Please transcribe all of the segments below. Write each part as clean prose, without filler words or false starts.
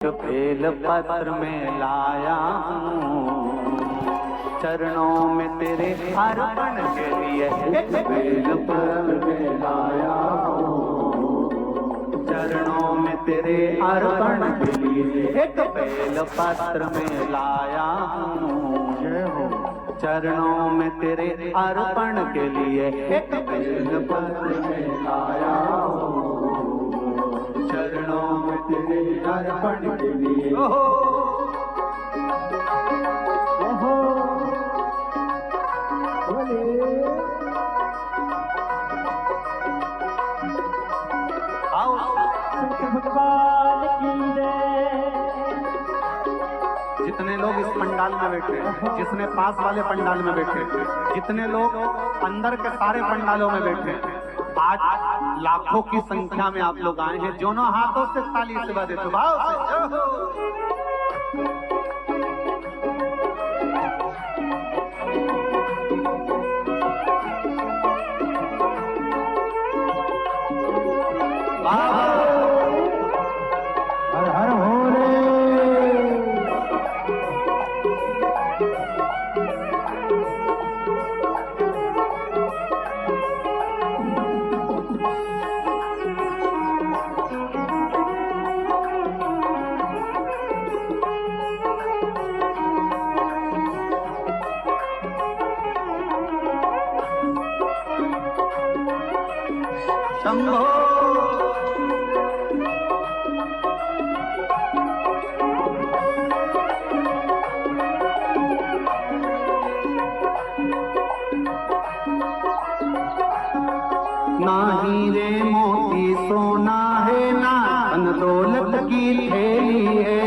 Bell पत्र में लाया हूँ, चरणों में तेरे अर्पण के लिए। एक बेल पत्र में लाया हूँ, चरणों में तेरे अर्पण के लिए। एक बेल पत्र में लाया हूँ, चरणों में तेरे अर्पण के लिए। एक बेल पत्र में लाया हूँ, चरणों में तेरे अर्पण के लिए। ओहो ओहो आओ भगवान की जय। जितने लोग इस पंडाल में बैठे, जितने पास वाले पंडाल में बैठे, जितने लोग अंदर के सारे पंडालों में बैठे, आज लाखों की संख्या में आप लोग आए हैं। दोनों हाथों से ताली से बजा देते भाव से। हर हर भोले। शंभो ना हीरे मोती सोना है, ना धन दौलत की थैली है।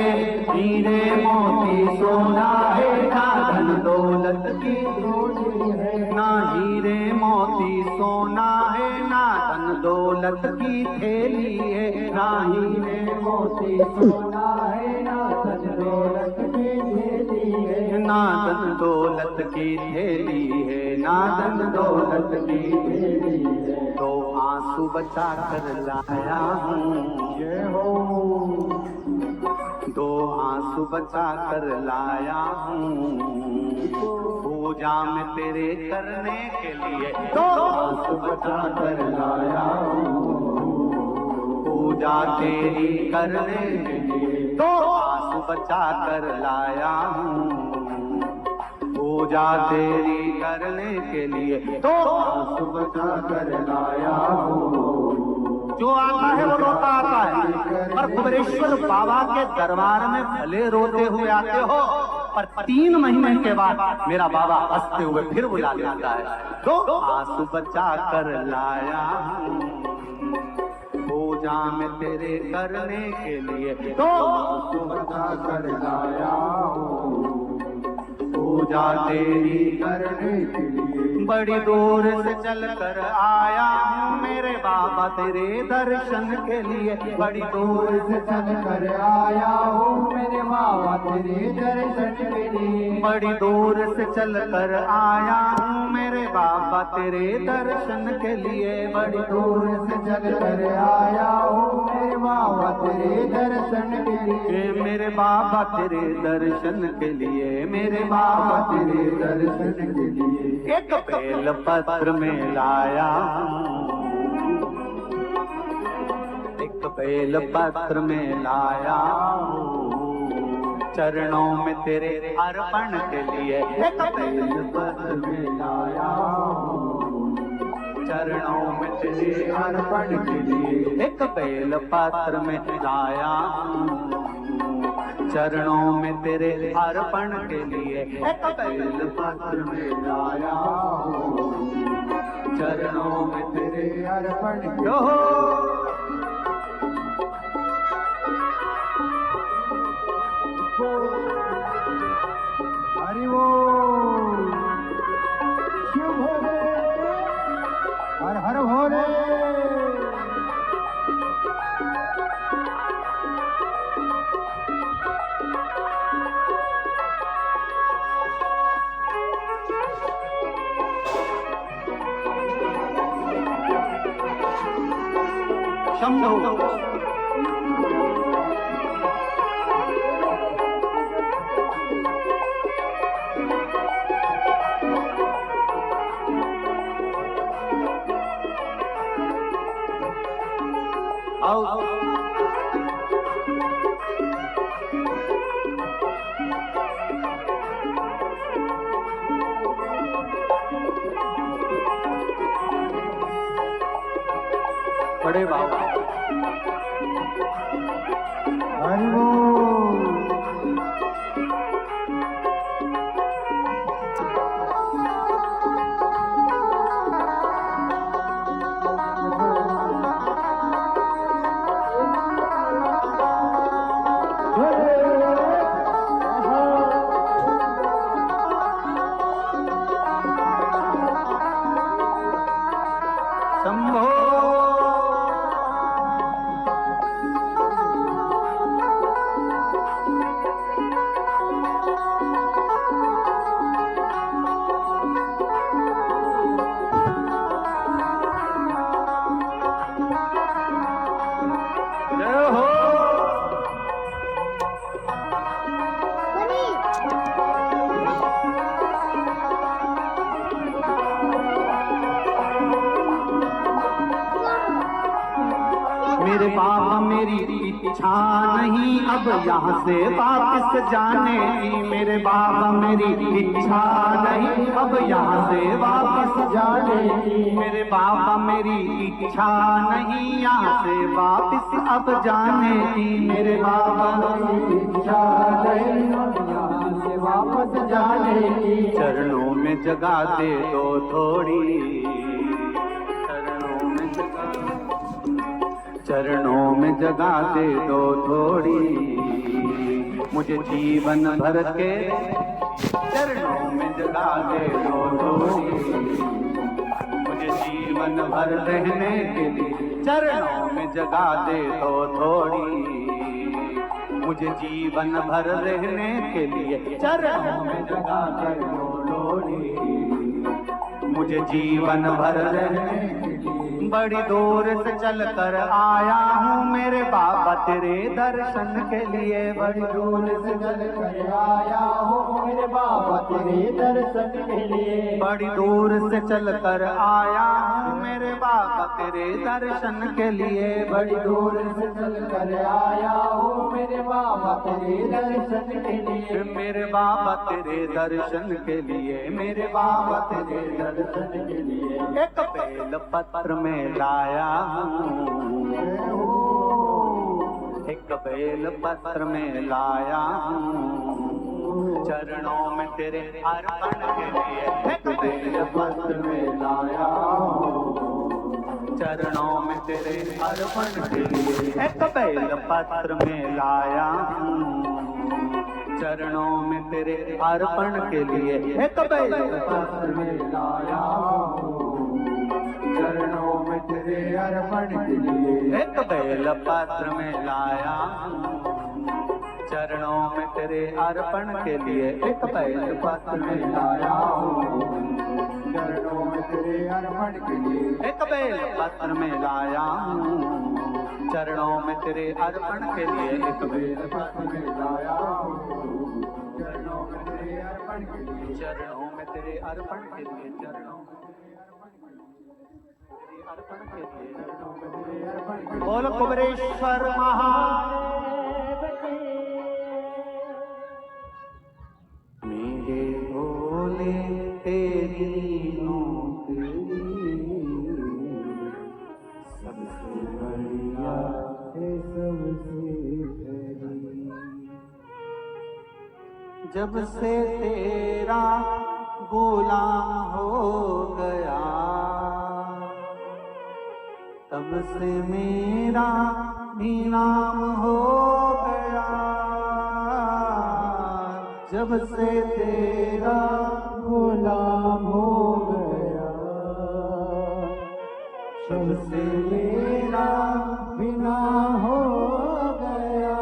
हीरे मोती सोना है, ना धन दौलत की थैली है। ना हीरे मोती सोना है, ना धन दौलत की थैली है। ना हीरे मोती सोना है, ना धन दौलत की थैली है। ना धन दौलत की थैली है, ना धन दौलत की थैली है। तो आंसू बचा कर लाया हूँ, ये हो। दो आंसू बचा कर लाया हूँ, पूजा में तेरे करने के लिए। दो आंसू बचा कर लाया हूँ, पूजा तेरी करने के लिए। दो आंसू बचा कर लाया हूँ, पूजा तेरी करने के लिए। तो आंसू बचा कर लाया हूँ। जो आता है वो रोता आता है, पर कुबेरेश्वर बाबा के दरबार में भले रोते हुए आते हो, पर 3 महीने के बाद मेरा बाबा हंसते हुए फिर बुला लेता है। तो आंसू बचा कर लाया हूँ, पूजा में तेरे करने के लिए। तो आंसू बचा कर लाया हूँ, पूजा तेरी करने के लिए। बड़ी दूर से चल कर आया हूँ मेरे बाबा तेरे दर्शन के लिए। बड़ी दूर से चल कर आया हूँ मेरे बाबा तेरे दर्शन के लिए। बड़ी दूर से चल कर आया हूँ मेरे बाबा तेरे दर्शन के लिए। बड़ी दूर से चल कर आया हूँ मेरे बाबा तेरे दर्शन के लिए। मेरे बाबा तेरे दर्शन के लिए, मेरे बाबा तेरे दर्शन के लिए। एक बेल पत्र में लाया हूँ, एक बेल पत्र में लाया हूँ, चरणों में तेरे अर्पण के लिए। एक बेल पत्र में लाया हूँ, चरणों में तेरे अर्पण के लिए। एक बेल पत्र में लाया हूँ, चरणों में तेरे अर्पण के लिए। एक बेल पत्र में लाया हूँ, चरणों में तेरे अर्पण के लिए। हरि बोल, शिव भोले, हर हर भोले। शंभो बड़े बाबा। मेरे बाबा मेरी इच्छा नहीं अब यहाँ से वापस जाने की। मेरे बाबा मेरी इच्छा नहीं अब यहाँ से वापस जाने की। मेरे बाबा मेरी इच्छा नहीं यहाँ से वापस अब जाने की। मेरे बाबा मेरी इच्छा नहीं अब यहाँ से वापस जाने की। चरणों में जगह दे दो थोड़ी, चरणों में जगह दे दो थोड़ी, मुझे जीवन भर के चरणों में जगह दे दो थोड़ी, मुझे जीवन भर रहने के लिए चरणों में जगह दे दो थोड़ी, मुझे जीवन भर रहने के लिए चरणों में जगह दे दो थोड़ी, मुझे जीवन भर रहने के लिए। बड़ी दूर से चल कर आया हूँ मेरे बाबा तेरे दर्शन के लिए। बड़ी दूर से चल कर आया हूँ मेरे बाबा तेरे दर्शन के लिए। बड़ी दूर से चल कर आया हूँ मेरे बाबा तेरे दर्शन के लिए। बड़ी दूर से चल कर आया हूँ मेरे बाबा तेरे दर्शन के लिए। मेरे बाबा तेरे दर्शन के लिए, मेरे बाबा तेरे दर्शन के लिए। एक बेल पत्र में लाया हूँ, एक बेल पत्र में लाया हूँ, चरणों में तेरे अर्पण के लिए। एक बेल पत्र में लाया हूँ, चरणों में तेरे अर्पण के लिए। एक बेल पत्र में लाया हूँ, चरणों में तेरे अर्पण के लिए। एक बेल पत्र में लाया हूँ, चरणों में तेरे अर्पण के लिए। एक बेल पत्र में लाया हूँ, चरणों में तेरे अर्पण के लिए। एक बेल पत्र में लाया हूँ, चरणों में तेरे अर्पण के लिए। एक बेल पत्र में लाया हूँ, चरणों में तेरे अर्पण के लिए। एक बेल पत्र में लाया हूँ, चरणों में तेरे अर्पण के लिए। चरणों में तेरे अर्पण के लिए, चरणों में अर्पण के लिए। बोल कुबेरेश्वर महादेव की। मेरे भोले तेरी नौकरी सबसे बढ़िया है, सबसे बड़ी। जब से तेरा गुलाम हो गया तब से मेरा भी नाम हो गया। जब से तेरा गुलाम हो गया तब से मेरा भी नाम हो गया।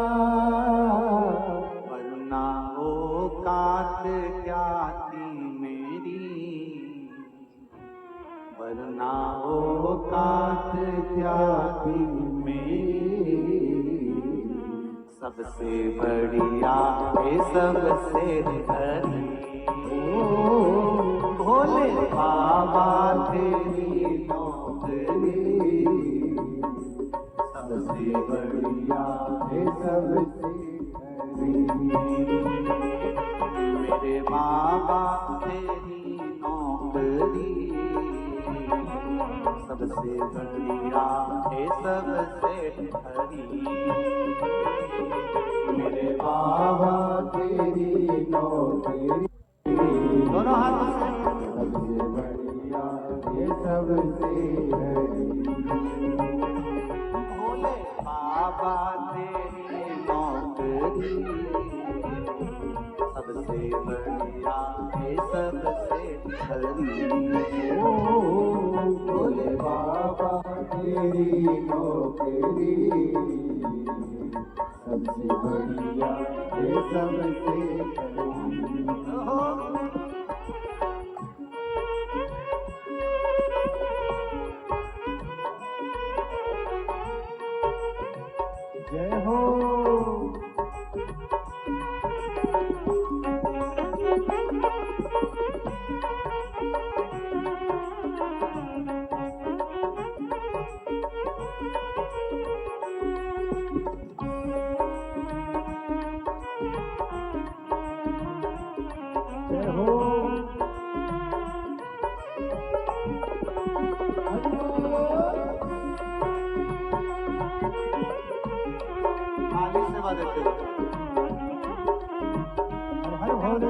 वरना औकात क्या थी मेरी, वरना औकात क्या थी मेरी। सबसे बढ़िया है सबसे धनी, भोले बाबा तेरी नौकरी सबसे बढ़िया है सबसे धनी। मेरे बाबा तेरी नौकरी सबसे बढ़िया है सबसे हरी। मेरे बाबा तेरी नौकरी दोनों हाथों से सबसे बढ़िया ये सबसे हरी। भोले बाबा तेरी नौकरी सबसे बढ़िया ये सबसे हरी। भोले बाबा तेरी नौकरी सबसे बढ़िया ये सबसे जय हो। जय हो। थाली सेवा देते हैं। हर भोले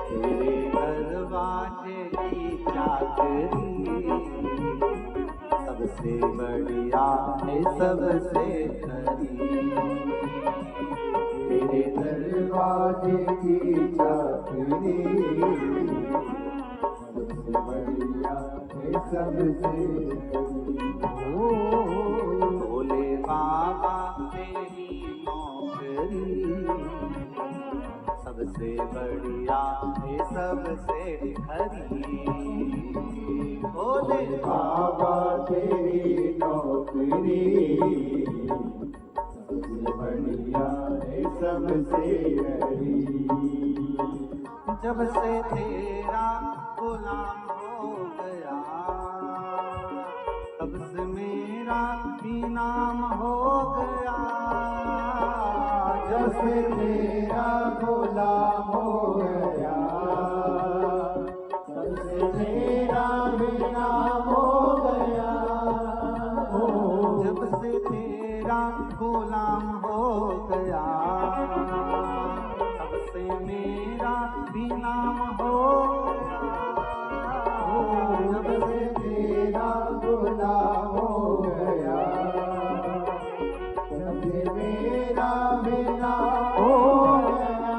तेरे दरवाजे की चाकरी सबसे बढ़िया है सबसे हरी। तेरे दरवाजे की चाकरी सबसे बढ़िया है सबसे भोले बाबा तेरी नौकरी सबसे बढ़िया है सबसे हरी। भोले बाबा तेरी नौकरी सबसे बढ़िया है सबसे हरी। जब से तेरा गुलाम हो गया तब से मेरा भी नाम हो गया। जब से तेरा गुलाम हो गया तब से मेरा भी नाम हो गया। जब से तेरा गुलाम हो गया तब से मेरा भी नाम हो गया। जब से तेरा गुलाम हो गया जब से मेरा भी नाम हो गया।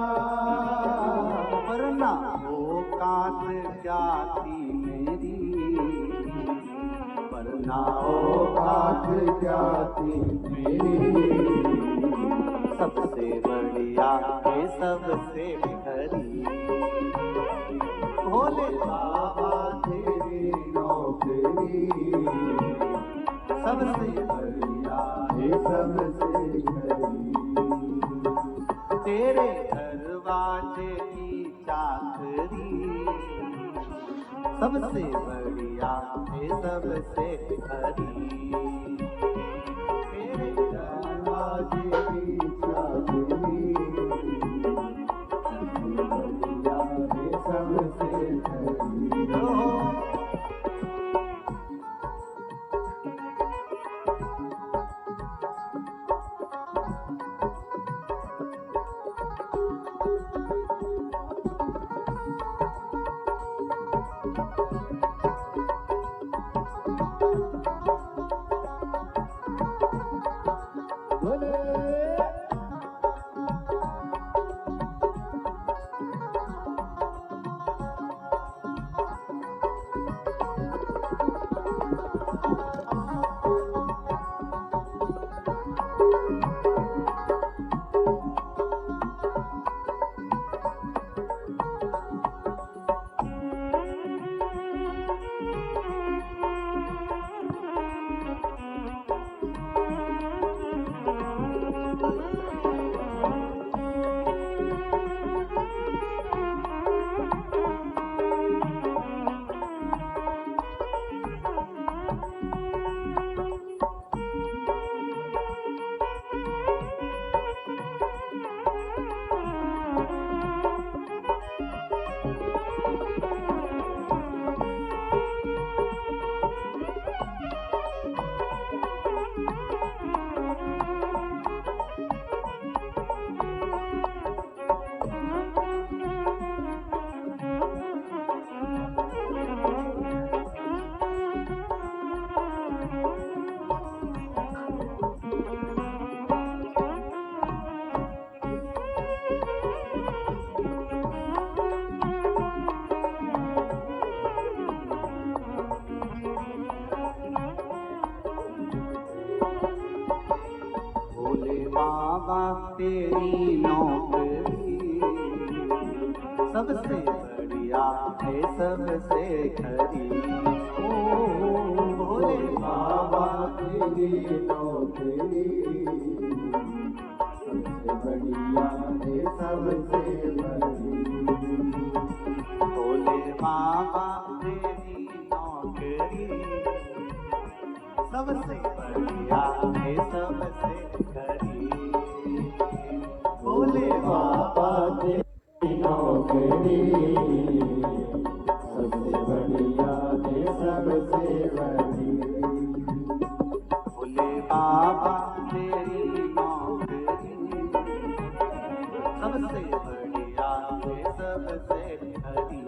वरना औकात क्या थी मेरी, वरना औकात क्या थी मेरी, सबसे बढ़िया है सबसे हरी। भोले बाबा तेरी नौकरी सबसे बढ़िया है सबसे हरी। तेरे दरवाजे की चाकरी सबसे बढ़िया है सबसे हरी। तेरे दरवाजे की चाबी बढ़िया है सबसे हरी। बाबा तेरी नौकरी सबसे बढ़िया है सबसे खरी। ओ भोले बाबा तेरी नौकरी सबसे बढ़िया है सबसे बड़ी। भोले बाबा तेरी नौकरी सबसे बढ़िया है सबसे खरी। भोले बाबा तेरी नौकरी सबसे बढ़िया है सबसे बड़ी। भोले बाबा तेरी नौकरी सबसे बढ़िया है सबसे खरी।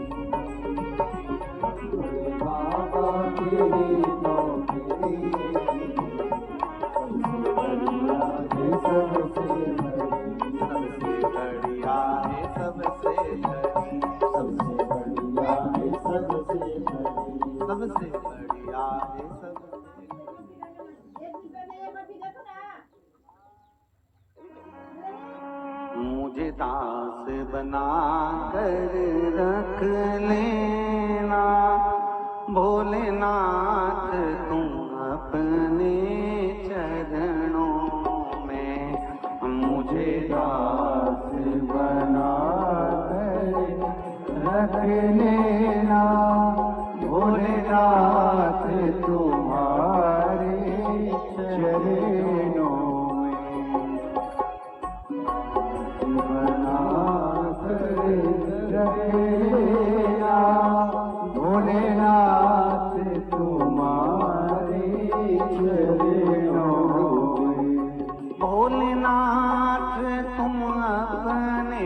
बाबा तेरी नौकरी सबसे बढ़िया है सबसे बड़ी। सबसे बढ़िया है सबसे खरी। सबसे बढ़िया है सबसे बड़ी। सबसे बढ़िया है सबसे। मुझे दास बना कर रख लेना भोलेनाथ तुम अपने चरणों में। मुझे दास बना कर रख लेना भोलेनाथ तुम्हारे चरणों में। बना कर रख लेना भोलेनाथ तुम्हारे चरणों में। भोलेनाथ तुम अपने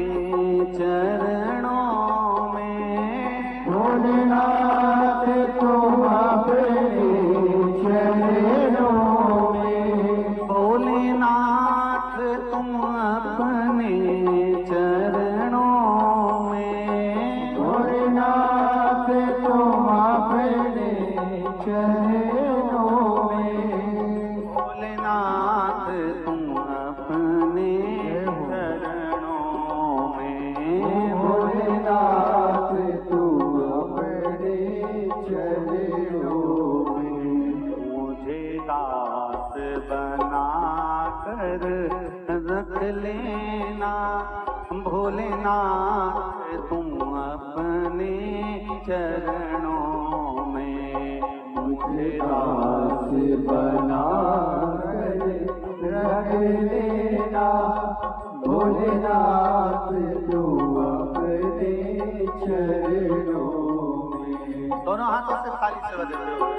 चरणों में। भोलेनाथ तुम अपने चरणों में। भोलेनाथ तुम अपने चरणों में। भोलेनाथ तुम अपने चरणों में। भोलेनाथ तुम अपने चरणों में। भोलेनाथ तुम अपने चरणों में। मुझे दास बना कर रख लेना भोलेनाथ तुम अपने चरणों में। मुझे दास बना कर रख लेना भोलेनाथ तुम अपने चरणों में। दोनों हाथों से खाली सेवा देते हुए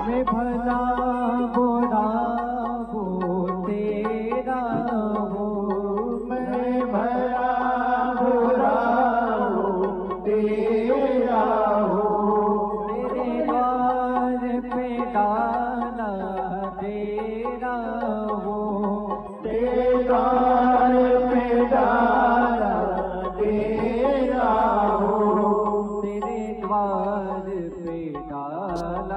मैं भला बुरा हूँ तेरा हूँ। मैं भला बुरा हूँ तेरा हूँ। तेरे द्वार पे डाला तेरा हूँ। तेरे द्वार पे डाला तेरा हूँ। तेरे द्वार पे डाला